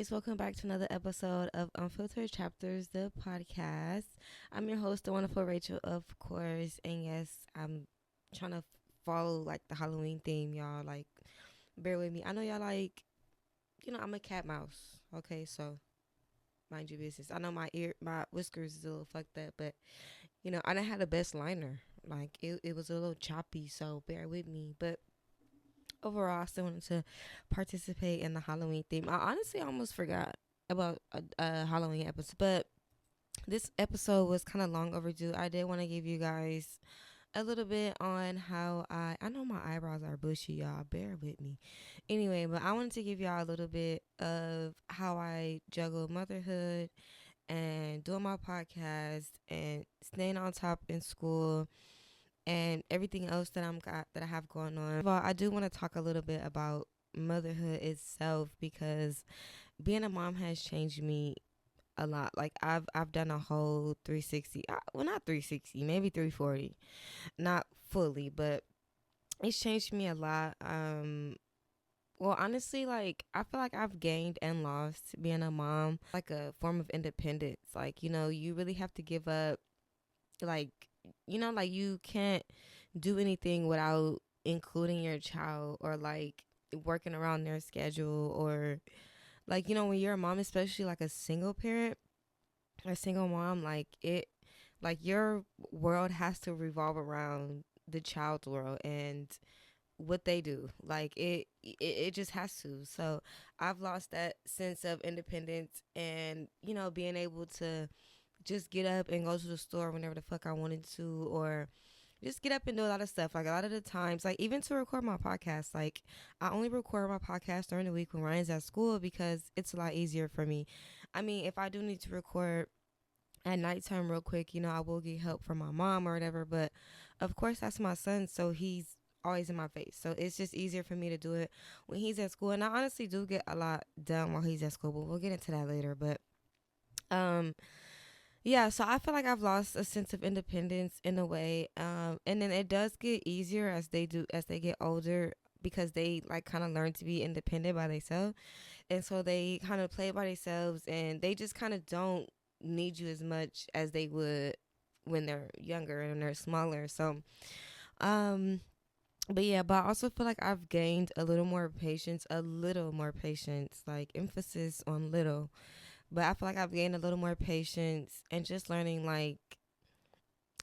guys, welcome back to another episode of Unfiltered Chapters, the podcast. I'm your host, the wonderful Rachel, of course, and yes, I'm trying to follow like the Halloween theme, y'all. Like, bear with me. I know y'all like, I'm a cat mouse. Okay, so mind your business. I know my whiskers is a little fucked up, but I done had the best liner. Like, it was a little choppy, so bear with me. But overall, I still wanted to participate in the Halloween theme. I honestly almost forgot about a Halloween episode, but this episode was kind of long overdue. I did want to give you guys a little bit on how I know my eyebrows are bushy, y'all. Bear with me. Anyway, but I wanted to give y'all a little bit of how I juggle motherhood and doing my podcast and staying on top in school and everything else that I have going on. Well, I do want to talk a little bit about motherhood itself because being a mom has changed me a lot. Like I've done a whole 360. Well, not 360, maybe 340. Not fully, but it's changed me a lot. Well, honestly, like I feel like I've gained and lost being a mom, like a form of independence. Like, you really have to give up like like you can't do anything without including your child or like working around their schedule or like when you're a mom, especially like a single parent or single mom, like your world has to revolve around the child's world and what they do. Like it just has to. So I've lost that sense of independence and being able to just get up and go to the store whenever the fuck I wanted to, or just get up and do a lot of stuff. Like a lot of the times, like even to record my podcast, like I only record my podcast during the week when Ryan's at school because it's a lot easier for me. I mean, if I do need to record at nighttime real quick, I will get help from my mom or whatever. But of course, that's my son, so he's always in my face. So it's just easier for me to do it when he's at school. And I honestly do get a lot done while he's at school, but we'll get into that later. But um yeah, so I feel like I've lost a sense of independence in a way. And then it does get easier as they get older because they like kind of learn to be independent by themselves. And so they kind of play by themselves and they just kind of don't need you as much as they would when they're younger and they're smaller. So, um, but yeah, but I also feel like I've gained a little more patience, like emphasis on little, but I feel like I've gained a little more patience and just learning, like,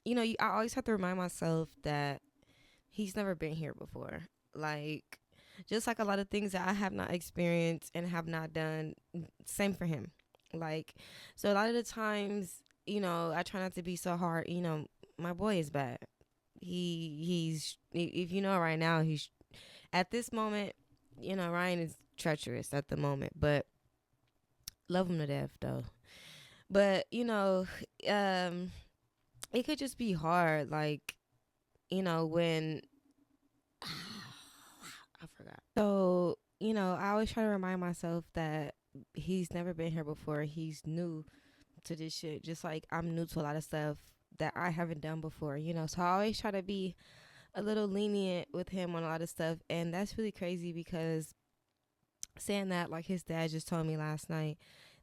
I always have to remind myself that he's never been here before. Like, just like a lot of things that I have not experienced and have not done, same for him. Like, so a lot of the times, I try not to be so hard. My boy is bad. If you know right now, he's, at this moment, Ryan is treacherous at the moment, but love him to death, though. But it could just be hard, like when I forgot. So I always try to remind myself that he's never been here before. He's new to this shit, just like I'm new to a lot of stuff that I haven't done before. So I always try to be a little lenient with him on a lot of stuff, and that's really crazy because saying that, like his dad just told me last night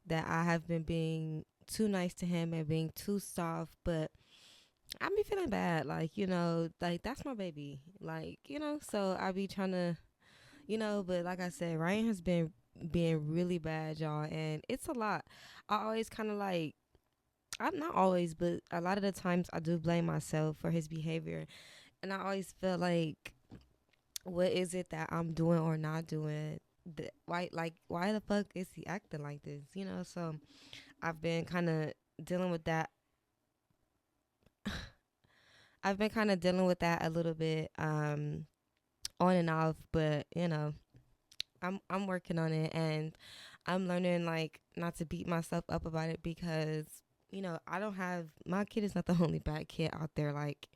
that I have been being too nice to him and being too soft, but I be feeling bad, like like that's my baby, like so I be trying to, but like I said, Ryan has been being really bad, y'all, and it's a lot. I always kind of like, I'm not always, but a lot of the times I do blame myself for his behavior, and I always feel like, what is it that I'm doing or not doing? Why the fuck is he acting like this? So I've been kind of dealing with that. I've been kind of dealing with that a little bit, on and off, but I'm working on it and I'm learning like not to beat myself up about it because I don't have, my kid is not the only bad kid out there. Like,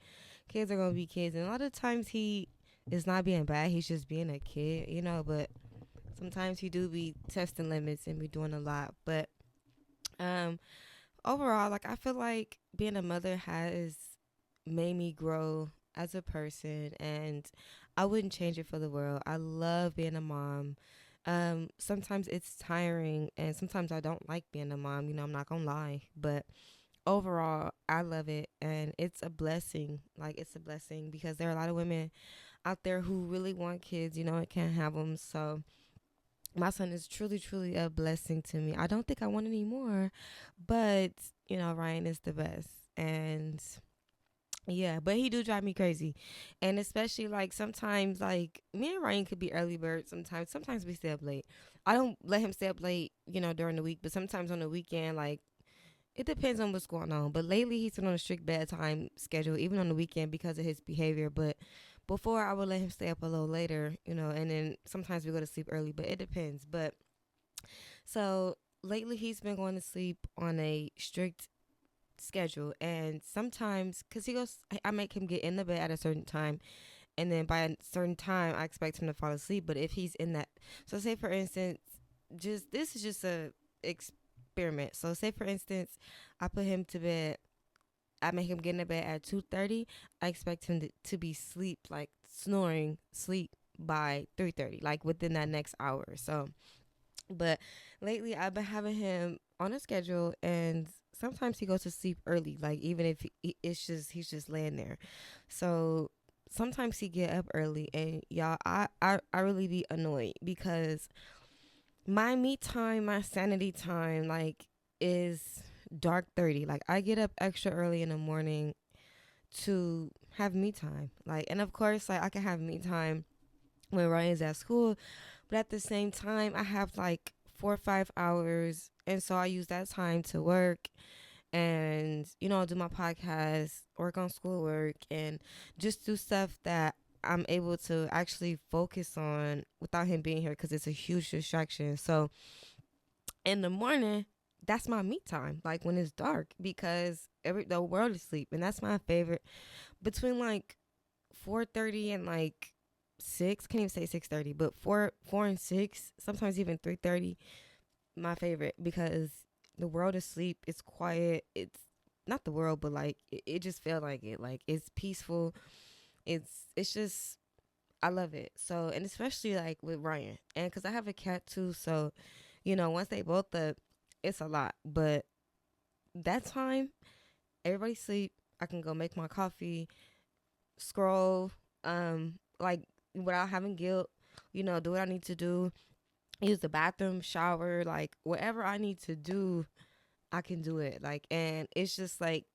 kids are gonna be kids, and a lot of times he is not being bad, he's just being a kid, but sometimes he do be testing limits and be doing a lot. But um overall, like I feel like being a mother has made me grow as a person, and I wouldn't change it for the world. I love being a mom. Sometimes it's tiring, and sometimes I don't like being a mom. I'm not gonna lie, but overall, I love it, and it's a blessing. Like, it's a blessing because there are a lot of women out there who really want kids, and can't have them. So my son is truly, truly a blessing to me. I don't think I want any more, but Ryan is the best, and yeah, but he do drive me crazy, and especially like sometimes like me and Ryan could be early birds. Sometimes we stay up late. I don't let him stay up late, during the week, but sometimes on the weekend, like it depends on what's going on. But lately, he's been on a strict bedtime schedule, even on the weekend because of his behavior. But before, I would let him stay up a little later, and then sometimes we go to sleep early. But it depends. But so lately, he's been going to sleep on a strict schedule, and sometimes because he goes, I make him get in the bed at a certain time, and then by a certain time, I expect him to fall asleep. But if he's in that, so say for instance, just this is just a experiment. So say for instance, I put him to bed. I make him get in the bed at 2:30. I expect him to be sleep, like snoring sleep by 3:30, like within that next hour. So, but lately I've been having him on a schedule, and sometimes he goes to sleep early. Like even if it's just he's just laying there. So sometimes he get up early, and y'all, I really be annoyed because my me time, my sanity time, like is dark 30. Like I get up extra early in the morning to have me time. Like, and of course, like I can have me time when Ryan's at school, but at the same time, I have like 4 or 5 hours, and so I use that time to work and do my podcast, work on schoolwork, and just do stuff that I'm able to actually focus on without him being here because it's a huge distraction. So in the morning, that's my me time, like when it's dark, because the world is asleep, and that's my favorite. Between like 4:30 and like 6, can't even say 6:30, but 4 and 6, sometimes even 3:30, my favorite, because the world is asleep, it's quiet, it's not the world, but like it just felt like it, like it's peaceful, it's just I love it. So, and especially like with Ryan, and because I have a cat too, so once they both up, it's a lot. But that time, everybody sleep. I can go make my coffee, scroll, like without having guilt. Do what I need to do. Use the bathroom, shower, like whatever I need to do, I can do it. Like, and it's just like,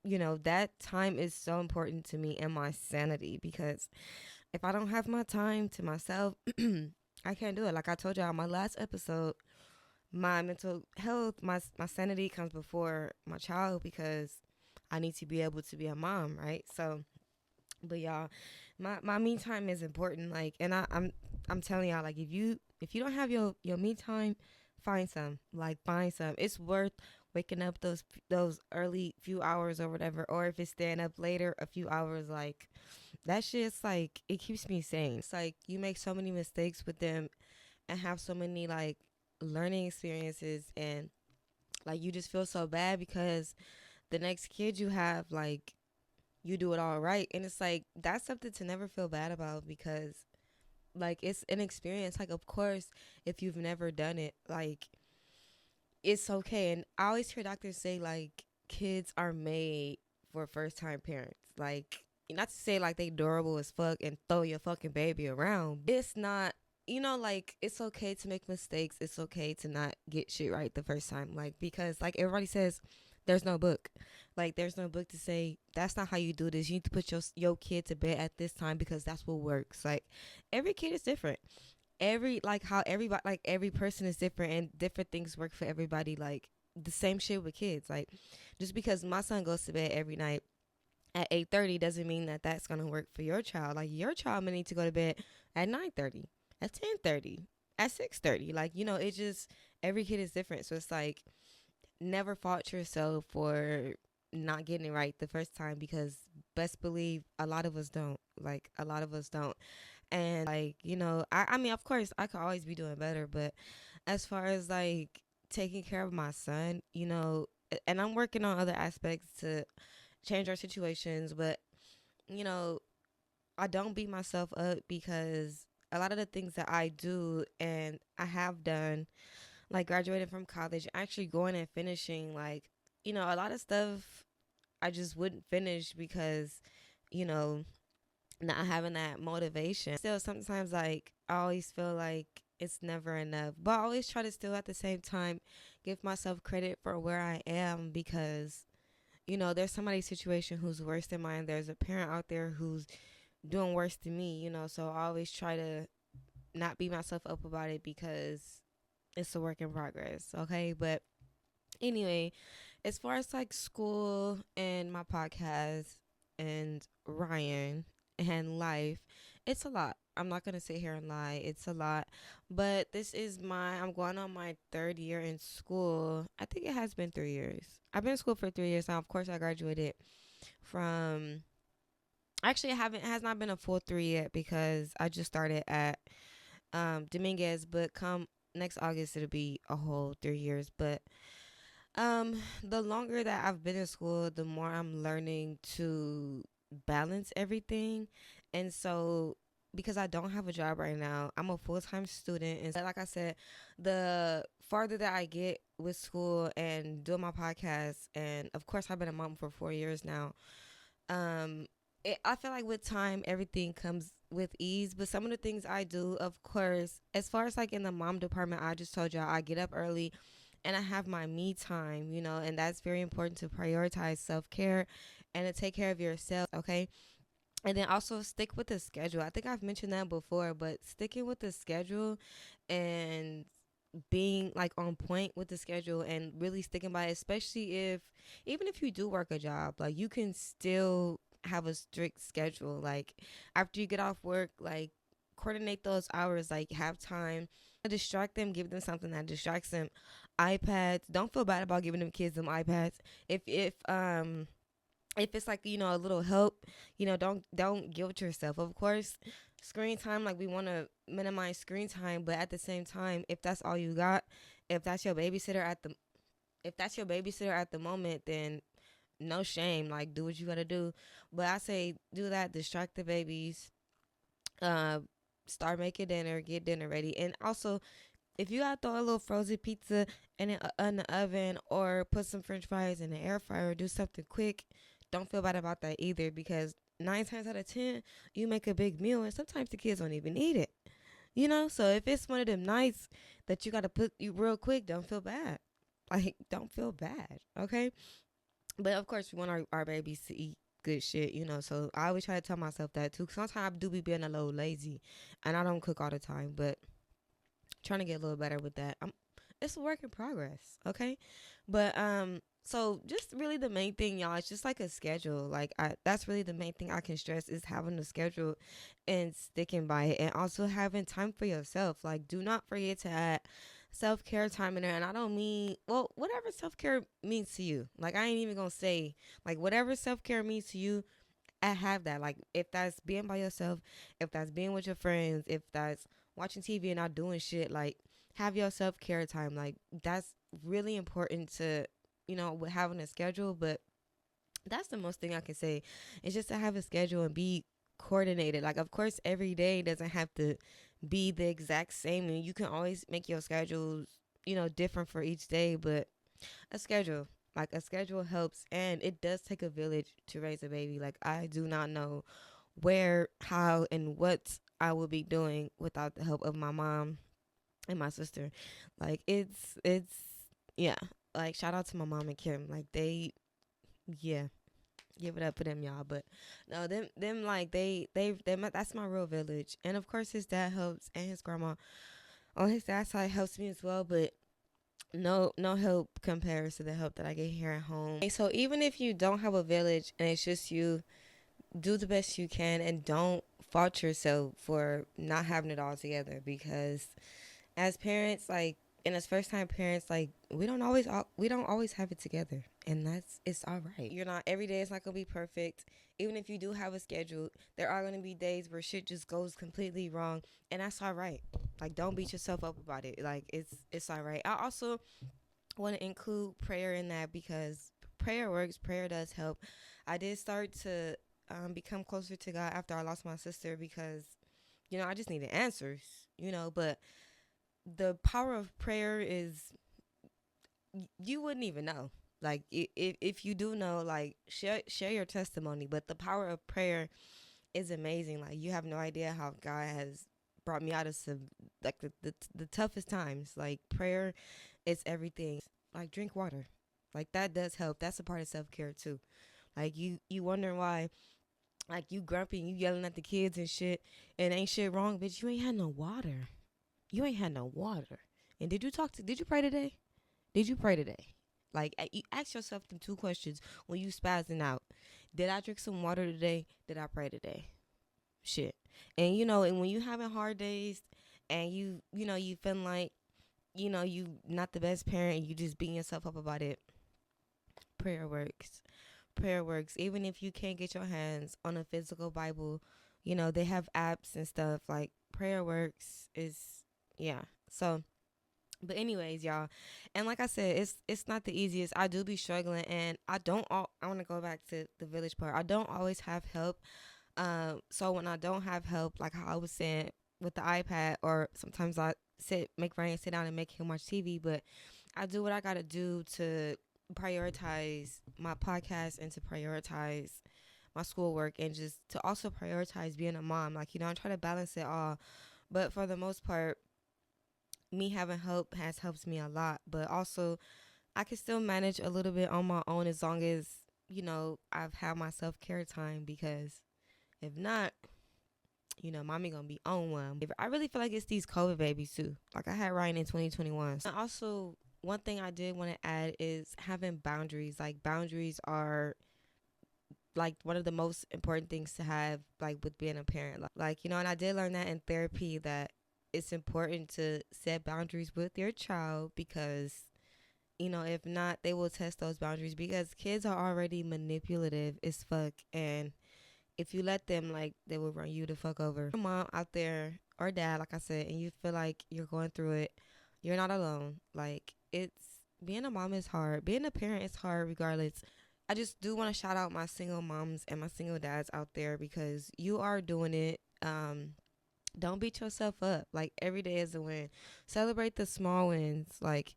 that time is so important to me and my sanity, because if I don't have my time to myself, I can't do it. Like I told y'all in my last episode, my mental health, my sanity comes before my child, because I need to be able to be a mom, right? So, but y'all, my me time is important. Like, and I'm telling y'all, like if you don't have your me time, find some. Like find some. It's worth waking up those early few hours or whatever, or if it's staying up later a few hours, like that shit's like it keeps me sane. It's like you make so many mistakes with them and have so many like learning experiences, and like you just feel so bad because the next kid you have, like you do it all right, and it's like that's something to never feel bad about, because like it's an experience. Like of course, if you've never done it, like it's okay. And I always hear doctors say like kids are made for first time parents. Like not to say like they adorable as fuck and throw your fucking baby around. It's not, like it's okay to make mistakes. It's okay to not get shit right the first time. Like because like everybody says there's no book. Like there's no book to say that's not how you do this. You need to put your kid to bed at this time because that's what works. Like every kid is different. Every like how everybody, like every person is different, and different things work for everybody. Like the same shit with kids. Like just because my son goes to bed every night at 8:30 doesn't mean that that's gonna work for your child. Like your child may need to go to bed at 9:30, at 10:30, at 6:30. Like it just every kid is different. So it's like never fault yourself for not getting it right the first time, because best believe a lot of us don't. Like a lot of us don't. And like I mean of course I could always be doing better, but as far as like taking care of my son, and I'm working on other aspects to change our situations, but you know I don't beat myself up because a lot of the things that I do and I have done, like graduating from college, actually going and finishing, like, a lot of stuff I just wouldn't finish because, you know, not having that motivation. Still, sometimes, like, I always feel like it's never enough. But I always try to still at the same time give myself credit for where I am because, there's somebody's situation who's worse than mine. There's a parent out there who's doing worse than me, so I always try to not beat myself up about it because it's a work in progress, okay? But anyway, as far as like school and my podcast and Ryan and life, it's a lot. I'm not gonna sit here and lie. It's a lot. But I'm going on my third year in school. I think it has been 3 years. I've been in school for 3 years now. Of course I graduated from actually it has not been a full three yet because I just started at Dominguez, but come next August it'll be a whole 3 years. But the longer that I've been in school, the more I'm learning to balance everything. And so because I don't have a job right now, I'm a full-time student, and like I said, the farther that I get with school and doing my podcast, and of course I've been a mom for 4 years now. um I feel like with time everything comes with ease, but some of the things I do, of course, as far as like in the mom department, I just told y'all I get up early and I have my me time, and that's very important to prioritize self-care and to take care of yourself, okay? And then also stick with the schedule. I think I've mentioned that before, but sticking with the schedule and being like on point with the schedule and really sticking by it, especially even if you do work a job, like you can still have a strict schedule. Like after you get off work, like coordinate those hours, like have time to distract them, give them something that distracts them. iPads. Don't feel bad about giving them kids them iPads. If it's like, a little help, don't guilt yourself. Of course, screen time, like we want to minimize screen time, but at the same time, if that's all you got, if that's your babysitter at the if that's your babysitter at the moment, then no shame, like do what you got to do. But I say do that, distract the babies, uh start making dinner, get dinner ready. And also, if you gotta throw a little frozen pizza in the oven or put some french fries in the air fryer or do something quick, don't feel bad about that either, because 9 times out of 10 you make a big meal and sometimes the kids don't even eat it. So if it's one of them nights that you gotta put you real quick, don't feel bad. Like, don't feel bad, okay? But of course, we want our babies to eat good shit, so I always try to tell myself that too. Sometimes I do be being a little lazy and I don't cook all the time, but trying to get a little better with that. It's a work in progress, okay? But so just really the main thing, y'all, it's just like a schedule. Like that's really the main thing I can stress is having a schedule and sticking by it, and also having time for yourself. Like, do not forget to add self-care time in there. And I don't mean, well, whatever self-care means to you. Like, I ain't even gonna say, like, whatever self-care means to you, I have that. Like, if that's being by yourself, if that's being with your friends, if that's watching TV and not doing shit, like, have your self care time. Like, that's really important to, with having a schedule. But that's the most thing I can say. It's just to have a schedule and be coordinated. Like, of course, every day doesn't have to be the exact same, and you can always make your schedules, different for each day. But a schedule. Like, a schedule helps, and it does take a village to raise a baby. Like, I do not know where, how, and what I will be doing without the help of my mom and my sister. Like, it's yeah. Like, shout out to my mom and Kim. Like, yeah, give it up for them, y'all. But no, them like that's my real village. And of course, his dad helps, and his grandma on his dad's side helps me as well. But no help compares to the help that I get here at home. So even if you don't have a village and it's just you, do the best you can and don't fault yourself for not having it all together, because as parents, like, and as first time parents, like, we don't always have it together, and it's all right. You're not every day, it's not gonna be perfect. Even if you do have a schedule, there are gonna be days where shit just goes completely wrong, and that's all right. Like, don't beat yourself up about it. Like, it's all right. I also want to include prayer in that, because prayer works. Prayer does help. I did start to become closer to God after I lost my sister, because I just needed answers, but the power of prayer is, you wouldn't even know. Like, if you do know, like, share your testimony. But the power of prayer is amazing. Like, you have no idea how God has brought me out of some, like, the toughest times. Like, prayer is everything. Like, drink water. Like, that does help. That's a part of self-care too. Like, you wondering why, like, you grumpy and you yelling at the kids and shit, and ain't shit wrong, bitch. You ain't had no water. You ain't had no water. And did you pray today? Did you pray today? Like, you ask yourself them two questions when you spazzing out. Did I drink some water today? Did I pray today? Shit. And and when you having hard days, and you feeling like, you not the best parent, you just beating yourself up about it. Prayer works. Prayer works. Even if you can't get your hands on a physical Bible, they have apps and stuff. Like, prayer works is, yeah. So, but anyways, y'all, and like I said, it's not the easiest. I do be struggling, and I want to go back to the village part. I don't always have help. So when I don't have help, like how I was saying with the iPad, or sometimes I make Ryan sit down and make him watch TV, but I do what I gotta do to prioritize my podcast, and to prioritize my schoolwork, and just to also prioritize being a mom. Like, I try to balance it all, but for the most part, me having help has helped me a lot. But also, I can still manage a little bit on my own, as long as I've had my self-care time, because if not, mommy gonna be on one. I really feel like it's these COVID babies too. Like, I had Ryan in 2021. And also, one thing I did want to add is having boundaries. Like, boundaries are like one of the most important things to have, like, with being a parent. Like, and I did learn that in therapy, that it's important to set boundaries with your child, because if not, they will test those boundaries, because kids are already manipulative as fuck, and if you let them, like, they will run you the fuck over. Your mom out there, or dad, like I said, and you feel like you're going through it, you're not alone. Like, being a mom is hard. Being a parent is hard regardless. I just do want to shout out my single moms and my single dads out there, because you are doing it. Don't beat yourself up. Like, every day is a win. Celebrate the small wins. Like,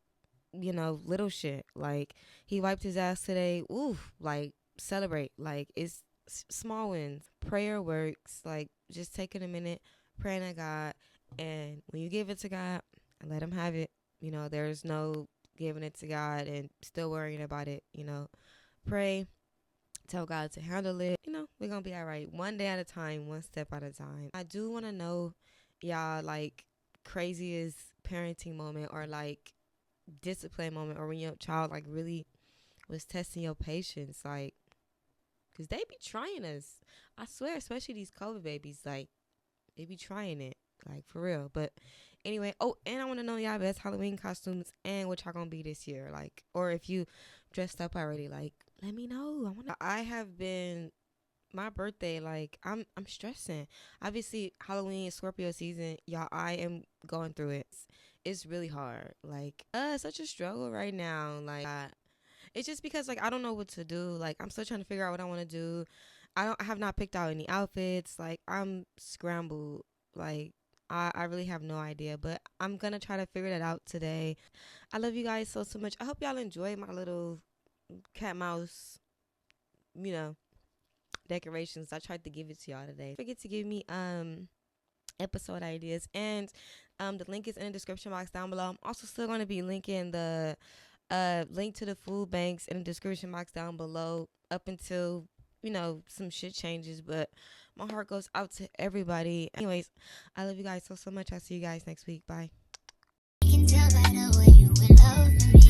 little shit. Like, he wiped his ass today. Oof. Like, celebrate. Like, it's small wins. Prayer works. Like, just taking a minute, praying to God, and when you give it to God, let him have it. There's no giving it to God and still worrying about it. Pray, tell God to handle it. We're gonna be all right, one day at a time, one step at a time. I do want to know, y'all, like, craziest parenting moment, or like discipline moment, or when your child, like, really was testing your patience. Like, because they be trying us, I swear, especially these COVID babies. Like, they be trying it, like, for real. But anyway, and I want to know y'all best Halloween costumes, and what y'all gonna be this year. Like, or if you dressed up already, like, let me know. I have been, my birthday, like, I'm stressing. Obviously, Halloween is Scorpio season, y'all. I am going through it. It's really hard. Like, such a struggle right now. Like, it's just because, like, I don't know what to do. Like, I'm still trying to figure out what I want to do. I have not picked out any outfits. Like, I'm scrambled. Like, I really have no idea, but I'm gonna try to figure that out today. I love you guys so much. I hope y'all enjoy my little cat mouse, decorations. I tried to give it to y'all today. Don't forget to give me episode ideas, and the link is in the description box down below. I'm also still going to be linking the link to the food banks in the description box down below, up until some shit changes. But my heart goes out to everybody. Anyways, I love you guys so much. I'll see you guys next week. Bye. You can tell right away you in love with me.